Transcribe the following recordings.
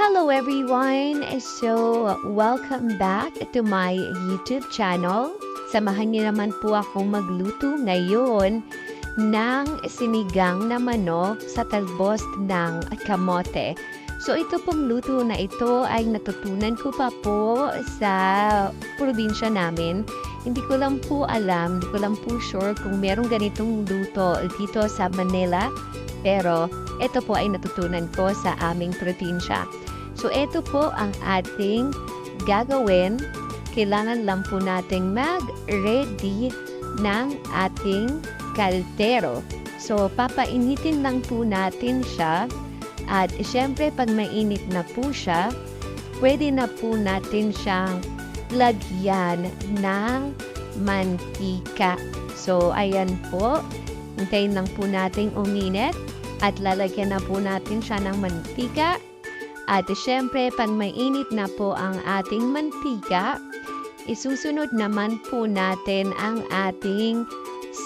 Hello everyone! So, welcome back to my YouTube channel. Samahan niyo naman po akong magluto ngayon ng sinigang na manok sa talbos ng kamote. So, ito pong luto na ito ay natutunan ko pa po sa probinsya namin. Hindi ko lang po alam, hindi ko lang po sure kung merong ganitong luto dito sa Manila. Pero, ito po ay natutunan ko sa aming probinsya. So, ito po ang ating gagawin. Kailangan lang po nating mag-ready ng ating kaldero. So, papainitin lang po natin siya. At syempre, pag mainit na po siya, pwede na po natin siyang lagyan ng mantika. So, ayan po. Hintayin lang po nating uminit. At lalagyan na po natin siya ng mantika. At syempre, pag mainit na po ang ating mantika, isusunod naman po natin ang ating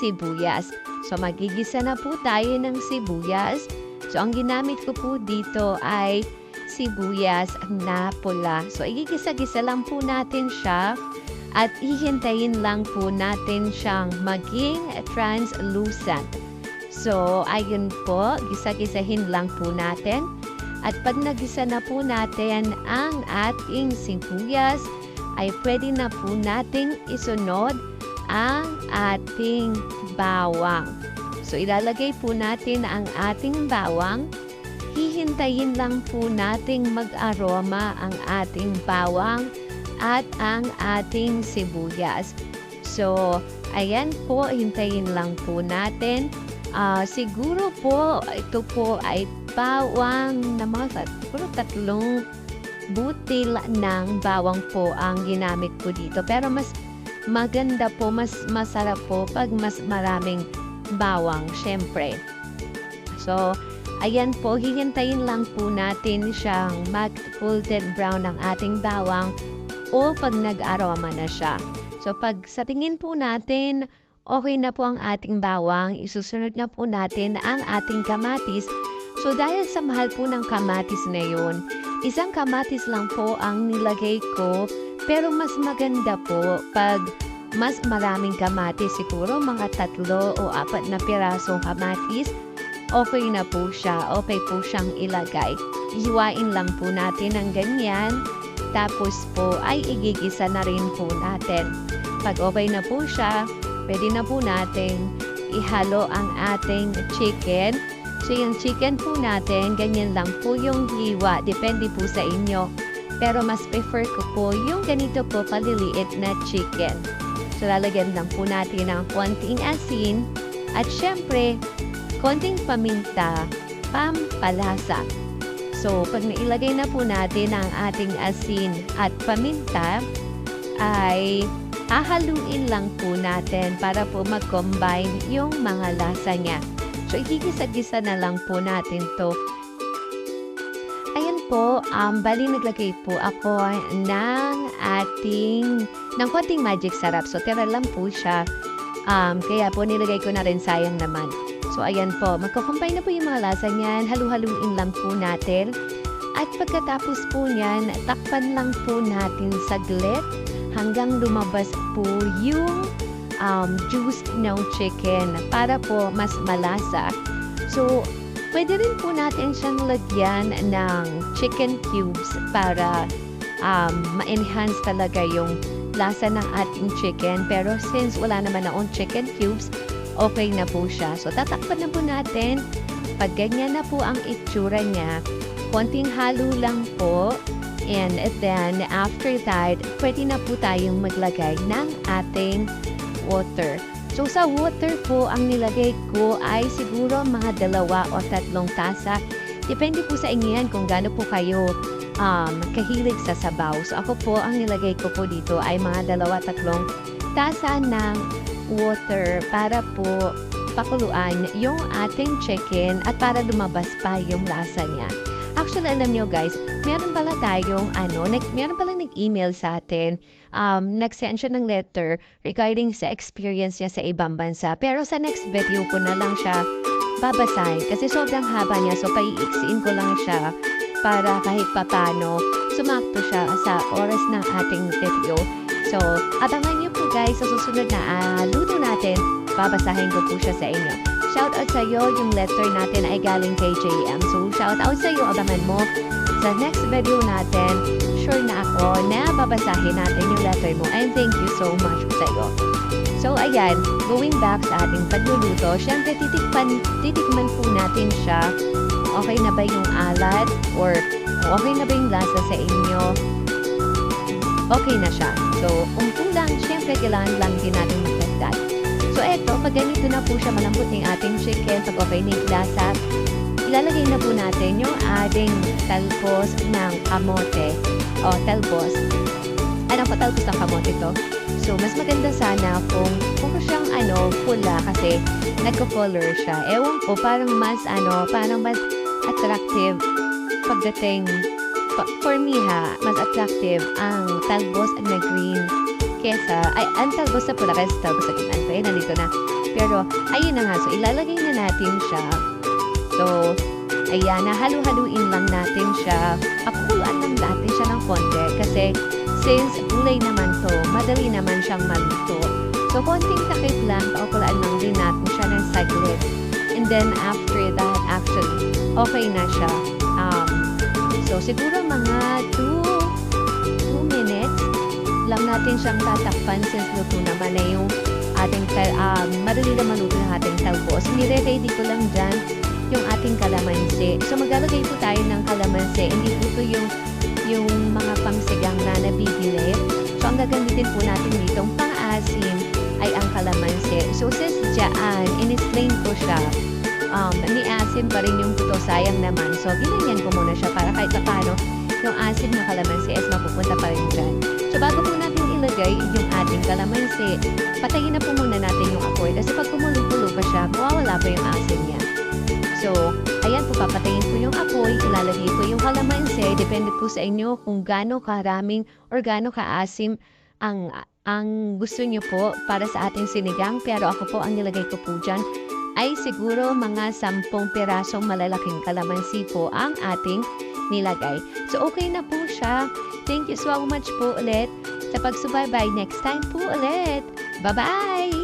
sibuyas. So, magigisa na po tayo ng sibuyas. So, ang ginamit ko po dito ay sibuyas na pula. So, igigisa-gisa lang po natin siya at hihintayin lang po natin siyang maging translucent. So, ayun po, gisa-gisahin lang po natin. At pag nagisa na po natin ang ating sibuyas, ay pwede na po nating isunod ang ating bawang. So, ilalagay po natin ang ating bawang. Hihintayin lang po nating mag-aroma ang ating bawang at ang ating sibuyas. So, ayan po, hintayin lang po natin. Siguro po, ito po ay bawang na mga siguro 3 butil ng bawang po ang ginamit po dito. Pero mas maganda po, mas masarap po pag mas maraming bawang, syempre. So, ayan po, hihintayin lang po natin siyang mag-golden brown ng ating bawang o pag nag-aroma na siya. So, pag sa tingin po natin, okay na po ang ating bawang, isusunod na po natin ang ating kamatis. So, dahil sa mahal po ng kamatis na yun, isang kamatis lang po ang nilagay ko. Pero mas maganda po pag mas maraming kamatis. Siguro mga 3 o 4 na pirasong kamatis. Okay na po siya. Okay po siyang ilagay. Ihiwain lang po natin ng ganyan. Tapos po ay igigisa na rin po natin. Pag okay na po siya, pwede na po natin ihalo ang ating chicken. So, yung chicken po natin, ganyan lang po yung hiwa. Depende po sa inyo. Pero mas prefer ko po yung ganito po kaliliit na chicken. So, lalagyan lang po natin ng konting asin. At syempre, konting paminta, pampalasa. So, pag nailagay na po natin ang ating asin at paminta, ay hahaluin lang po natin para po mag-combine yung mga lasa niya. So, igigisa-gisa na lang po natin to. Ayan po, bali naglagay po ako ng konting magic sarap. So, tira lang po siya. Kaya po nilagay ko na rin, sayang naman. So, ayan po, magkakombine na po yung mga lasa niyan. Halu-haluin lang po natin. At pagkatapos po niyan, takpan lang po natin saglit hanggang lumabas po yung juice ng chicken para po mas malasa. So, pwede rin po natin siyang lagyan ng chicken cubes para ma-enhance talaga yung lasa ng ating chicken. Pero since wala naman akong chicken cubes, okay na po siya. So, tatakpan na po natin. Pag ganyan na po ang itsura niya, konting halo lang po. And then, after that, pwede na po tayong maglagay ng ating water. So, sa water po, ang nilagay ko ay siguro mga 2 o 3 tasa. Depende po sa inyo yan kung gaano po kayo kahilig sa sabaw. So, ako po, ang nilagay ko po dito ay mga 2-3 tasa ng water para po pakuluan yung ating chicken at para lumabas pa yung lasa niya. Actually, alam nyo guys, meron pala tayong meron palang nag-email sa atin. Nag-send siya ng letter regarding sa experience niya sa ibang bansa. Pero sa next video ko na lang siya babasahin kasi sobrang haba niya. So, paiiksiin ko lang siya para kahit papano sumakto siya sa oras ng ating video. So, abangan niyo po guys sa susunod na luto natin. Babasahin ko po siya sa inyo. Shoutout sa iyo, yung letter natin ay galing kay JM. So, shoutout sa iyo, abangan mo. Sa next video natin, sure na ako na babasahin natin yung letter mo. And thank you so much sa iyo. So, ayan, going back sa ating pagluluto, syempre titikman po natin siya. Okay na ba yung alat? Or okay na ba yung lasa sa inyo? Okay na siya. So, kung kulang, syempre kailangan lang din natin magdagdag. So, eto, pag ganito na po siya, malambot ng ating chicken, pag okay na yung lasa, ilalagay na po natin yung ating talbos ng kamote. O, talbos. Anong patalbos ng kamote to? So, mas maganda sana kung siyang pula kasi nagko-color siya. Ewan ko, parang mas attractive pagdating, for me mas attractive ang talbos na green kesa, ang talbos na pula kesa talbos na green. Okay, nandito na. Pero, ayun na nga. So, ilalagay na natin siya. So, ayan, halu-haluin lang natin siya. Pakuluan lang natin siya ng konti kasi since gulay naman to, madali naman siyang maluto. So, konting takip lang, paukulaan lang din natin siya ng saglit. And then, after that, actually, okay na siya. So, siguro mga 2 minutes lang natin siyang tatakpan since luto naman na yung ating, madali na maluto ng ating talbos. Nire-ready ko lang dyan yung ating kalamansi. So, maglalagay po tayo ng kalamansi. Hindi po ito yung mga pangsigang na nabibili. So, ang gagamitin po natin dito, pang-asim ay ang kalamansi. So, since dyan, in-explain ko siya, ni-asim pa rin yung buto, sayang naman. So, ginanyan ko muna siya para kahit paano yung asim ng kalamansi is mapupunta pa rin dyan. So, bago po natin ilagay yung ating kalamansi, patayin na po muna natin yung apoy. Kasi pag kumulo-kulo pa siya, mawawala pa yung asim niya. So, ayan po, papatayin po yung apoy, ilalagay po yung kalamansi. Depende po sa inyo kung gaano karaming or gaano kaasim ang gusto nyo po para sa ating sinigang. Pero ako po, ang nilagay ko po dyan ay siguro mga 10 pirasong malalaking kalamansi po ang ating nilagay. So, okay na po siya. Thank you so much po ulit sa pagsubaybay. Next time po ulit. Bye-bye!